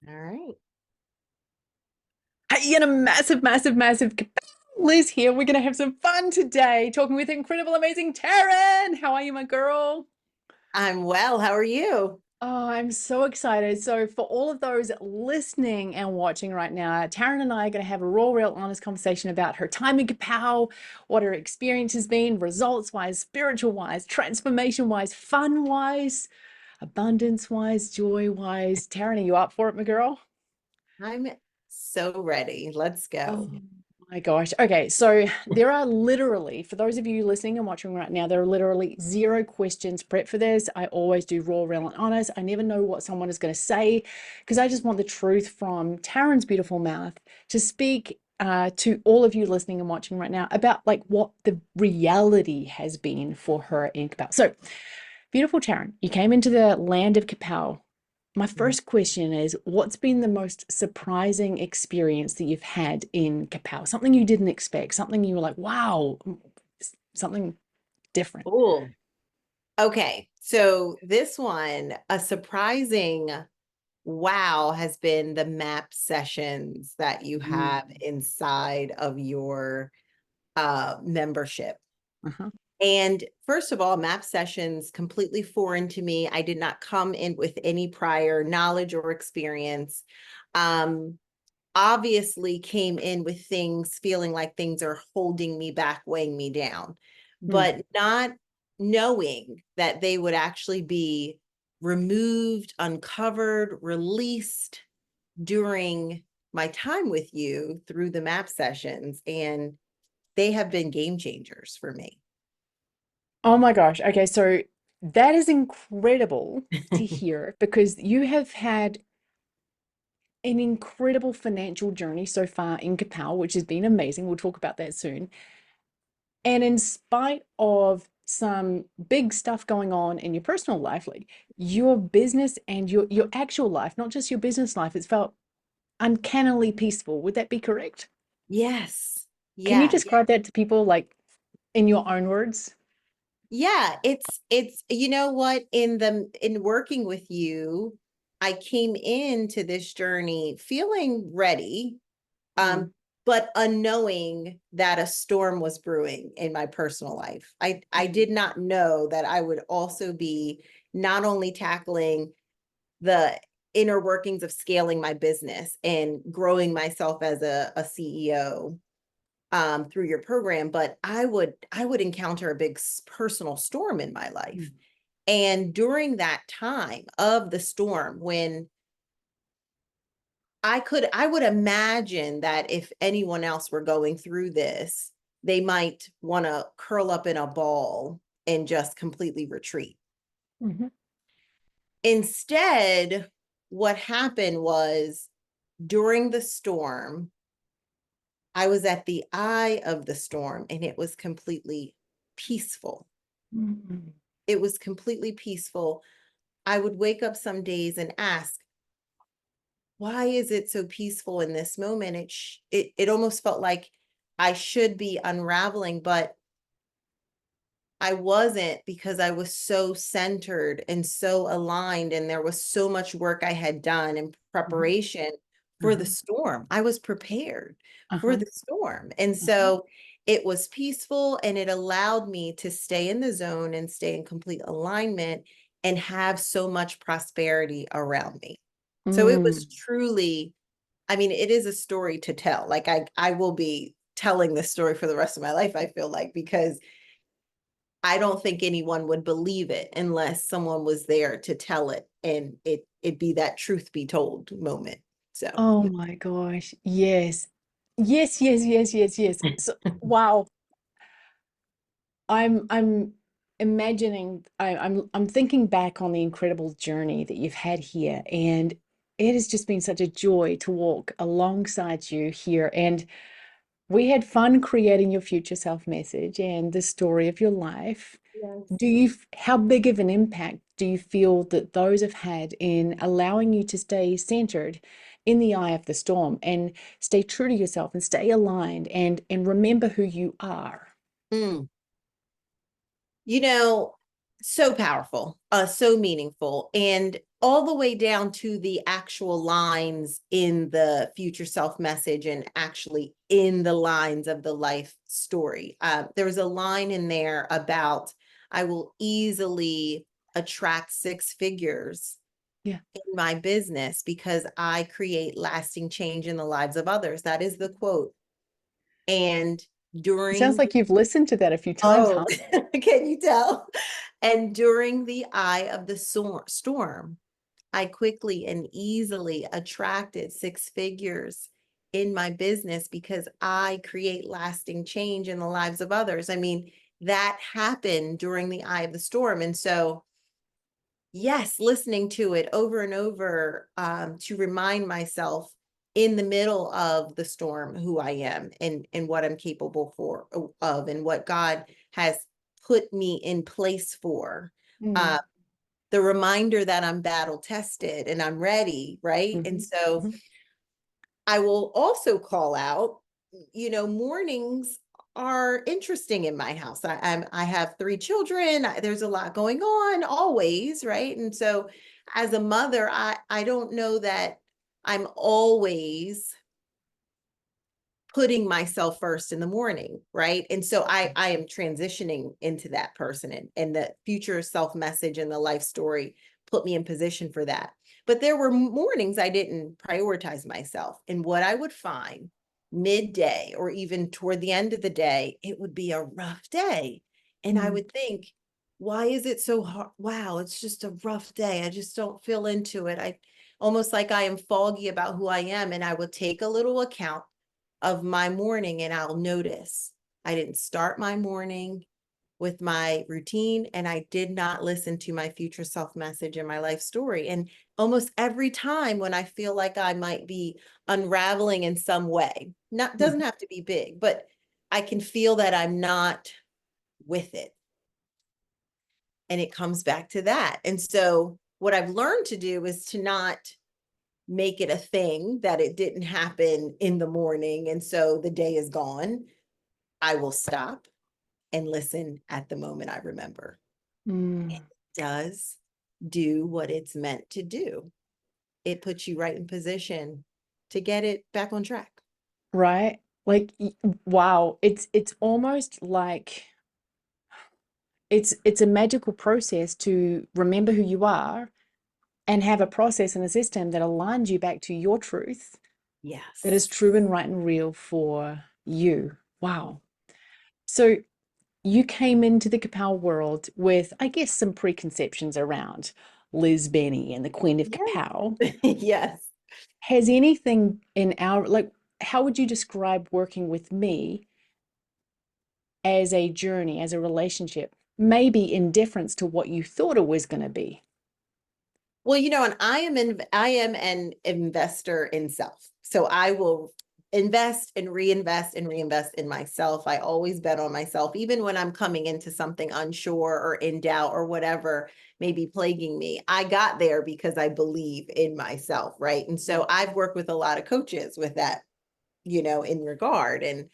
All right. Hey, and a massive Liz here. We're going to have some fun today talking with incredible, amazing Taryn. How are you, my girl? I'm well. How are you? Oh, I'm so excited. So, for all of those listening and watching right now, Taryn and I are going to have a raw, real, honest conversation about her time in Kapow, what her experience has been, results wise, spiritual wise, transformation wise, fun wise, abundance wise, joy wise. Taryn, are you up for it, my girl? I'm so ready. Let's Oh go. my gosh. Okay, so there are literally, for those of you listening and watching right now, there are literally zero questions prepped for this. I always do raw, real, and honest. I never know what someone is going to say because I just want the truth from Taryn's beautiful mouth to speak to all of you listening and watching right now about like what the reality has been for her in Kapow. So, beautiful Taryn, you came into the land of Kapow. My first question is, what's been the most surprising experience that you've had in Kapow? Something you didn't expect, something you were like, wow, something different. Cool. Okay. So this one, a surprising wow has been the map sessions that you Mm. have inside of your membership. Uh-huh. And first of all, map sessions completely foreign to me. I did not come in with any prior knowledge or experience. Um, Obviously came in with things feeling like things are holding me back, weighing me down, Mm. but not knowing that they would actually be removed, uncovered, released during my time with you through the map sessions. And they have been game changers for me. Oh my gosh. Okay, so that is incredible to hear because you have had an incredible financial journey so far in Kapow, which has been amazing. We'll talk about that soon. And in spite of some big stuff going on in your personal life, like your business and your actual life, not just your business life, it's felt uncannily peaceful. Would that be correct? Yes. Can you Yeah. describe that to people like in your own words? Yeah, it's you know what, in working with you, I came into this journey feeling ready, Mm, um, but unknowing that a storm was brewing in my personal life. I mm, did not know that I would also be not only tackling the inner workings of scaling my business and growing myself as a CEO through your program, but I would encounter a big personal storm in my life. mm, And during that time of the storm, when I would imagine that if anyone else were going through this, they might want to curl up in a ball and just completely retreat. mhm. Instead, what happened was during the storm, I was at the eye of the storm and it was completely peaceful. Mm, It was completely peaceful. I would wake up some days and ask, why is it so peaceful in this moment? It almost felt like I should be unraveling, but I wasn't because I was so centered and so aligned, and there was so much work I had done in mhm, preparation for the uh-huh, storm. I was prepared for uh-huh, the storm. And uh-huh. so it was peaceful and it allowed me to stay in the zone and stay in complete alignment and have so much prosperity around me. So it was Mm. truly, I mean, it is a story to tell. Like I will be telling this story for the rest of my life, I feel like, because I don't think anyone would believe it unless someone was there to tell it and it be that truth be told moment. So Oh my gosh. Yes. Yes. So, wow. I'm imagining I'm thinking back on the incredible journey that you've had here, and it has just been such a joy to walk alongside you here. And we had fun creating your future self message and the story of your life. yes. How big of an impact do you feel that those have had in allowing you to stay centered in the eye of the storm and stay true to yourself and stay aligned and remember who you are? Mm. You know, so powerful, so meaningful. And all the way down to the actual lines in the future self message and actually in the lines of the life story. There was a line in there about, I will easily attract six figures Yeah. in my business because I create lasting change in the lives of others. That is the quote. And It sounds during, like you've listened to that a few times, oh, huh? can you tell? And during the eye of the storm, I quickly and easily attracted six figures in my business because I create lasting change in the lives of others. I mean, that happened during the eye of the storm. And so, yes, listening to it over and over to remind myself in the middle of the storm who I am and what I'm capable of and what God has put me in place for. Mm. Uh, the reminder that I'm battle tested and I'm ready, right? And Mhm, so mhm, I will also call out, mornings are interesting in my house. I have three children. There's a lot going on always, right? And so as a mother, I don't know that I'm always putting myself first in the morning, right? And so I am transitioning into that person, and the future self message and the life story put me in position for that. But there were mornings I didn't prioritize myself, and what I would find midday or even toward the end of the day, it would be a rough day. And I mm, would think, why is it so hard? Wow, it's just a rough day. I just don't feel into it. I almost like I am foggy about who I am. And I would take a little account of my morning and I'll notice I didn't start my morning with my routine and I did not listen to my future self message and my life story. And almost every time when I feel like I might be unraveling in some way, not doesn't mhm, have to be big, but I can feel that I'm not with it. And it comes back to that. And so what I've learned to do is to not make it a thing that it didn't happen in the morning. And so the day is gone. I will stop and listen at the moment I remember. It mm. does do what it's meant to do. It puts you right in position to get it back on track. Right? Like, wow, it's almost like it's a magical process to remember who you are and have a process and a system that aligns you back to your truth that is Yes. true and right and real for you. Wow. So you came into the Kapow world with, I guess, some preconceptions around Liz Benny and the Queen of Yes. Kapow. Yes. Has anything in our, like, how would you describe working with me as a journey, as a relationship, maybe in difference to what you thought it was going to be? Well, and I am an investor in self. So I will invest and reinvest in myself. I always bet on myself, even when I'm coming into something unsure or in doubt or whatever may be plaguing me. I got there because I believe in myself, right? And Mm, so I've worked with a lot of coaches with that, in regard. And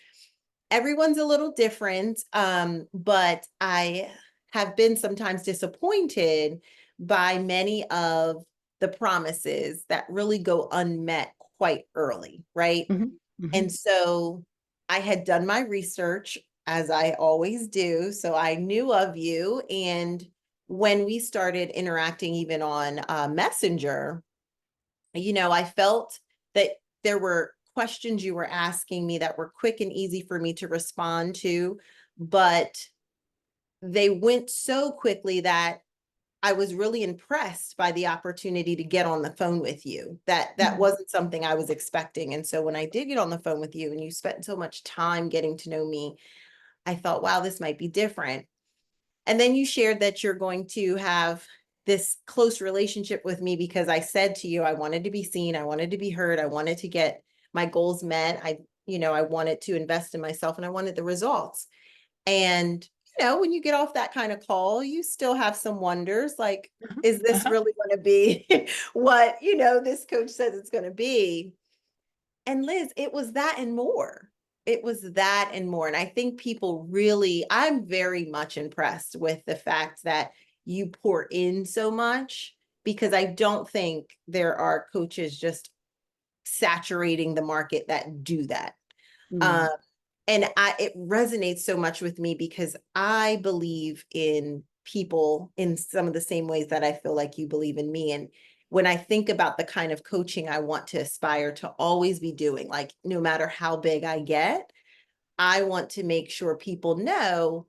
everyone's a little different. But I have been sometimes disappointed by many of the promises that really go unmet quite early, right? mhm, mhm, And so I had done my research as I always do. So I knew of you. And when we started interacting even on Messenger, I felt that there were questions you were asking me that were quick and easy for me to respond to, but they went so quickly that I was really impressed by the opportunity to get on the phone with you. That mm, wasn't something I was expecting. And so when I did get on the phone with you and you spent so much time getting to know me, I thought, wow, this might be different. And then you shared that you're going to have this close relationship with me because I said to you, I wanted to be seen, I wanted to be heard, I wanted to get my goals met. I wanted to invest in myself and I wanted the results. And, when you get off that kind of call, you still have some wonders like, uh-huh, is this uh-huh. really going to be what, this coach says it's going to be? And Liz, it was that and more. It was that and more. And I think people really, I'm very much impressed with the fact that you pour in so much because I don't think there are coaches just saturating the market that do that. Mm, Um, and it resonates so much with me because I believe in people in some of the same ways that I feel like you believe in me. And when I think about the kind of coaching I want to aspire to always be doing, like no matter how big I get, I want to make sure people know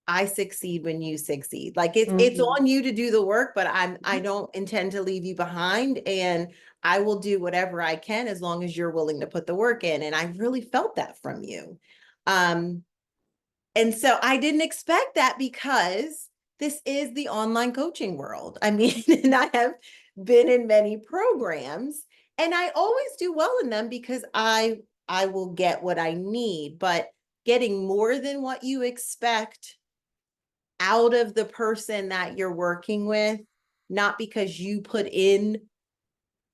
I succeed when you succeed. Like it's mm. on you to do the work, but I don't intend to leave you behind, and I will do whatever I can as long as you're willing to put the work in. And I really felt that from you. Um, and so I didn't expect that because this is the online coaching world. I mean, and I have been in many programs and I always do well in them because I will get what I need, but getting more than what you expect out of the person that you're working with, not because you put in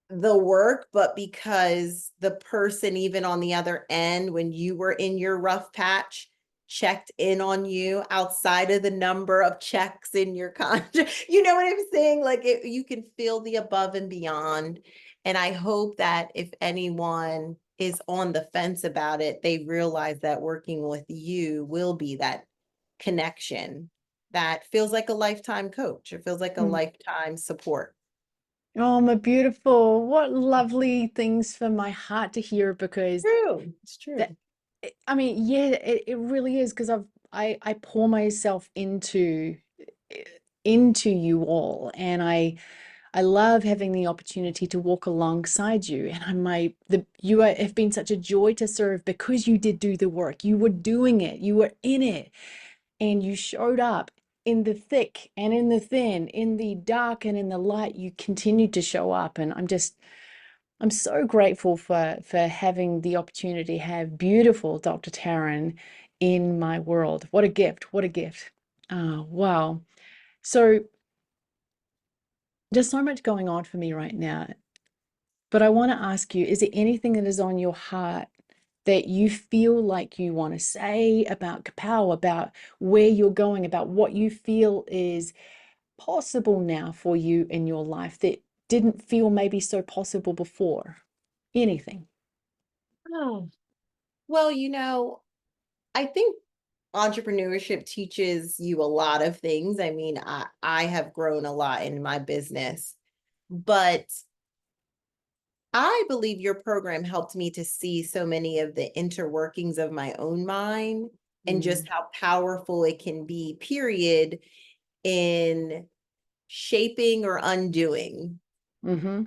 the work, but because the person, even on the other end, when you were in your rough patch, checked in on you outside of the number of checks in your contract. You know what I'm saying? Like you can feel the above and beyond. And I hope that if anyone is on the fence about it, they realize that working with you will be that connection that feels like a lifetime coach. It feels like a Mm. lifetime support. Oh, my beautiful. What lovely things for my heart to hear because True. It's that true. I mean, yeah, it really is because I pour myself into you all and I love having the opportunity to walk alongside you and have been such a joy to serve because you did do the work. You were doing it. You were in it and you showed up in the thick and in the thin, in the dark and in the light. You continued to show up and I'm so grateful for having the opportunity to have beautiful Dr. Taryn in my world. What a gift. What a gift. Wow. So there's so much going on for me right now. But I want to ask you, is there anything that is on your heart that you feel like you want to say about Kapow, about where you're going, about what you feel is possible now for you in your life that didn't feel maybe so possible before? Anything? Oh, well, I think entrepreneurship teaches you a lot of things. I mean, I have grown a lot in my business, but I believe your program helped me to see so many of the interworkings of my own mind and just Mm, how powerful it can be, period, in shaping or undoing. mm-hmm.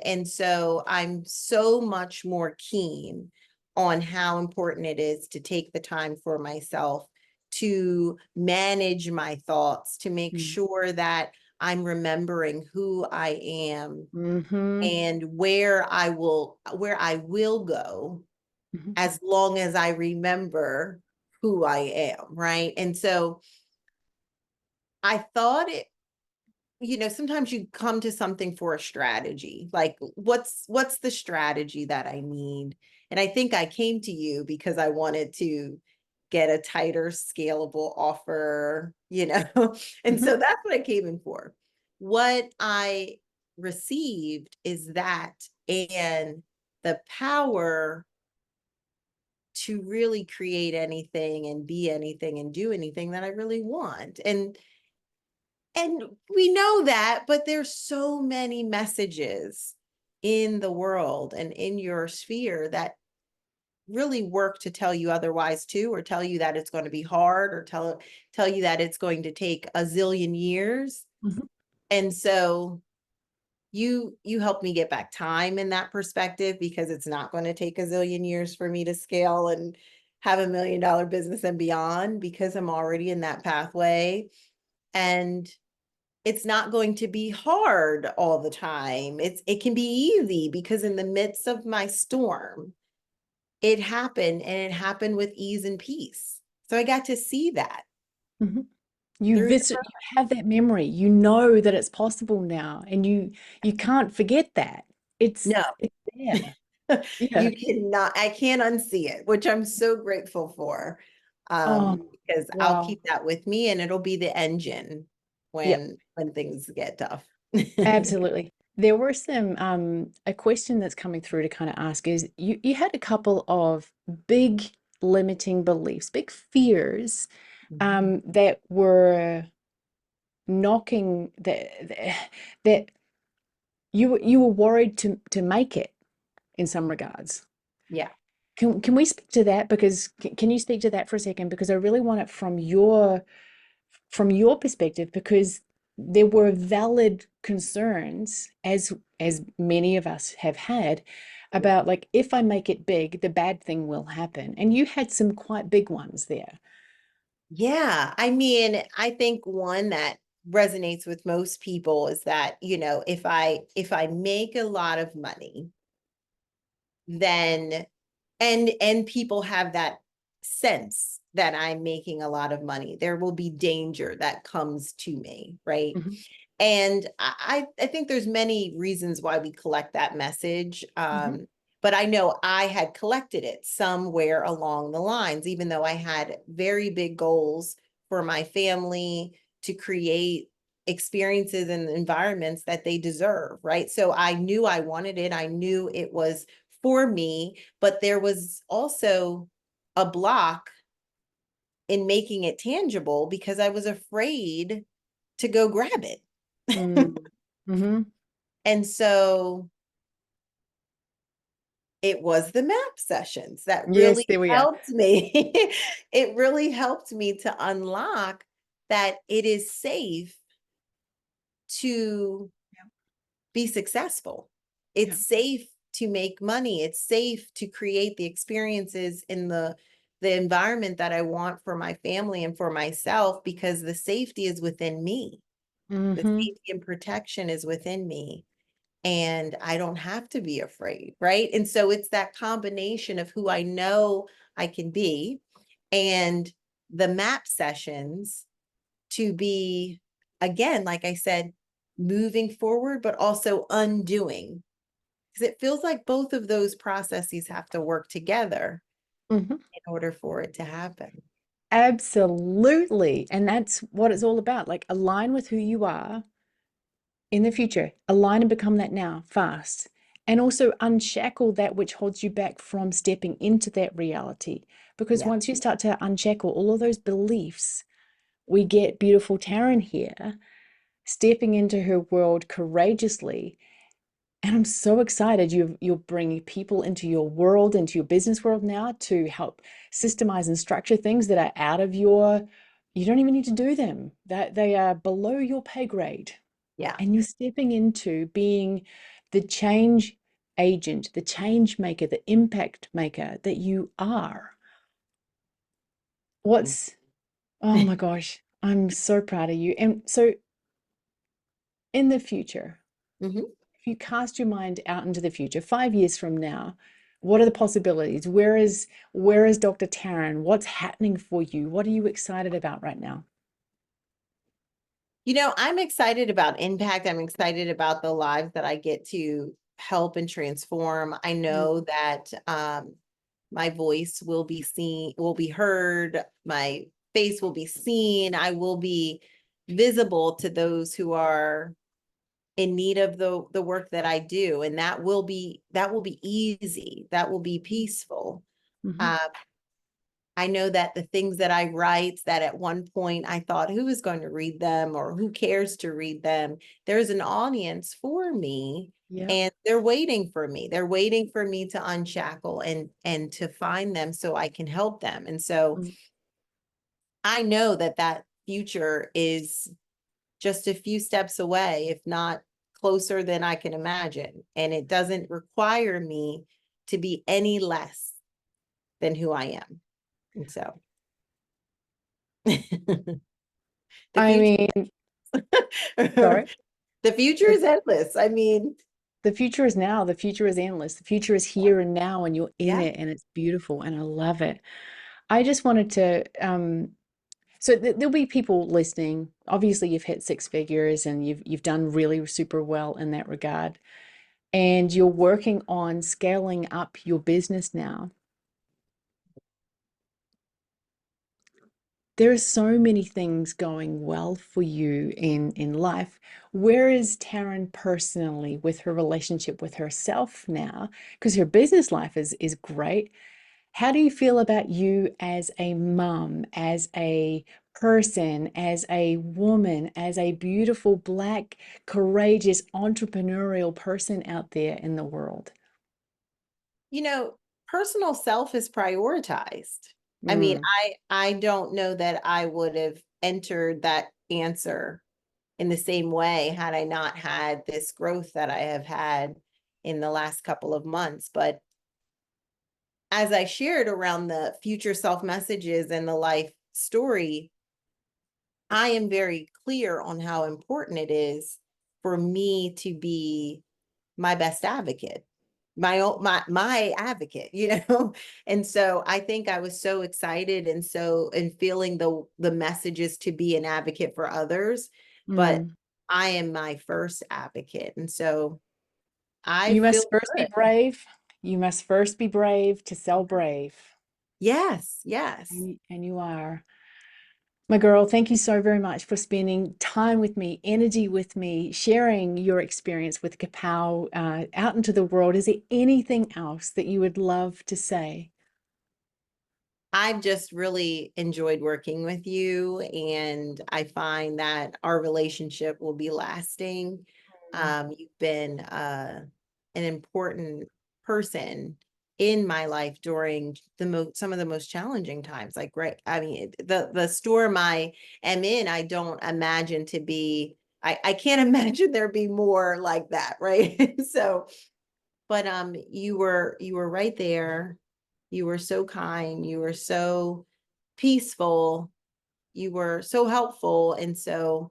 And so I'm so much more keen on how important it is to take the time for myself to manage my thoughts, to make sure that I'm remembering who I am Mm-hmm. and where I will go Mm-hmm. as long as I remember who I am, right? And so I thought sometimes you come to something for a strategy. Like what's the strategy that I need? And I think I came to you because I wanted to get a tighter, scalable offer. And Mm-hmm. so that's what I came in for. What I received is that and the power to really create anything and be anything and do anything that I really want. And we know that, but there's so many messages in the world and in your sphere that really work to tell you otherwise too, or tell you that it's going to be hard, or tell you that it's going to take a zillion years. Mm-hmm. And so you helped me get back time in that perspective, because it's not going to take a zillion years for me to scale and have $1 million business and beyond, because I'm already in that pathway. And it's not going to be hard all the time. It can be easy, because in the midst of my storm, it happened, and it happened with ease and peace. So I got to see that Mm-hmm. through the You have that memory. You know that it's possible now, and you can't forget that. no. It's there. Yeah. You cannot, I can't unsee it, which I'm so grateful for. Oh, Because I'll wow. keep that with me, and it'll be the engine. Yep. when things get tough. Absolutely. There were some a question that's coming through to kind of ask is you had a couple of big limiting beliefs, big fears that were knocking that you were worried to make it in some regards. Yeah. Can we speak to that? Because can you speak to that for a second? Because I really want it from your perspective, because there were valid concerns, as many of us have had, Yeah. about like, if I make it big, the bad thing will happen. And you had some quite big ones there. Yeah. I mean, I think one that resonates with most people is that, if I make a lot of money, then and people have that sense that I'm making a lot of money, there will be danger that comes to me, right? Mhm, And I think there's many reasons why we collect that message. mhm, But I know I had collected it somewhere along the lines, even though I had very big goals for my family to create experiences and environments that they deserve, right? So I knew I wanted it. I knew it was for me, but there was also a block in making it tangible because I was afraid to go grab it. mm, mhm. And so it was the map sessions that Yes, really there we are. helped me. It really helped me to unlock that it is safe to be successful. Yeah. It's safe to make money. It's safe to create the experiences in the environment that I want for my family and for myself, because the safety is within me. The Hmm. safety and protection is within me. And I don't have to be afraid, right? And so it's that combination of who I know I can be and the map sessions to be, again, like I said, moving forward, but also undoing. Because it feels like both of those processes have to work together Hmm. in order for it to happen. Absolutely. And that's what it's all about. Like, align with who you are in the future, align and become that now fast. And also unshackle that which holds you back from stepping into that reality. Because Yeah. once you start to unshackle all of those beliefs, we get beautiful Taryn here stepping into her world courageously. And I'm so excited you're bringing people into your world, into your business world now, to help systemize and structure things that are out of you don't even need to do them, that they are below your pay grade. Yeah. And you're stepping into being the change agent, the change maker, the impact maker that you are. What's, oh my gosh, I'm so proud of you. And so in the future, Mhm. if you cast your mind out into the future, 5 years from now, what are the possibilities? Where is Dr. Taryn? What's happening for you? What are you excited about right now? I'm excited about impact. I'm excited about the lives that I get to help and transform. I Mm, know that my voice will be seen, will be heard, my face will be seen, I will be visible to those who are in need of the work that I do. And that will be easy. That will be peaceful. mhm. Uh, I know that the things that I write, that at one point I thought, who is going to read them or who cares to read them? There's an audience for me Yep. and they're waiting for me. They're waiting for me to unshackle and to find them so I can help them. And so Mm. I know that that future is just a few steps away, if not closer than I can imagine. And it doesn't require me to be any less than who I am. And so the I future mean, sorry. the future The, is endless. I mean, the future is now. The future is endless. The future is here and now, and you're in yeah. it, and it's beautiful, and I love it. I just wanted to, so there'll be people listening. Obviously, you've hit six figures, and you've done really super well in that regard, and you're working on scaling up your business now. there are so many things going well for you in life. Where is Taryn personally with her relationship with herself now? Because her business life is great. How do you feel about you as a mum, as a person, as a woman, as a beautiful, Black, courageous, entrepreneurial person out there in the world? You know, personal self is prioritized. I mean, Mm, I don't know that I would have entered that answer in the same way had I not had this growth that I have had in the last couple of months. But as I shared around the future self messages and the life story, I am very clear on how important it is for me to be my best advocate, my advocate, you know. And so I think I was so excited and so and feeling the messages to be an advocate for others, but mm. I am my first advocate. And so I You feel must first be good. brave. You must first be brave to sell brave. Yes, yes. And you are. My girl, thank you so very much for spending time with me, energy with me, sharing your experience with Kapow out into the world. Is there anything else that you would love to say? I've just really enjoyed working with you, and I find that our relationship will be lasting. You've been an important person in my life during some of the most challenging times. Like, right, I mean, the storm I am in, I don't imagine to be. I can't imagine there be more like that, right? So, but you were right there. You were so kind, you were so peaceful, you were so helpful, and so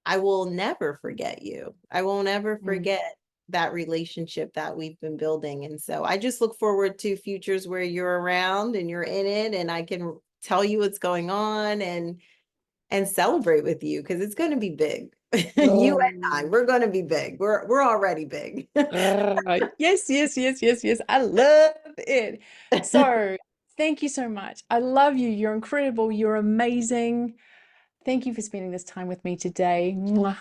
I will never forget you. I won't ever Mm. forget that relationship that we've been building. And so I just look forward to futures where you're around and you're in it and I can tell you what's going on and celebrate with you because it's going to be big. You and I, Oh. we're going to be big. We're already big. Yes, yes, yes, yes, yes. I love it. So, thank you so much. I love you. You're incredible. You're amazing. Thank you for spending this time with me today. Mwah.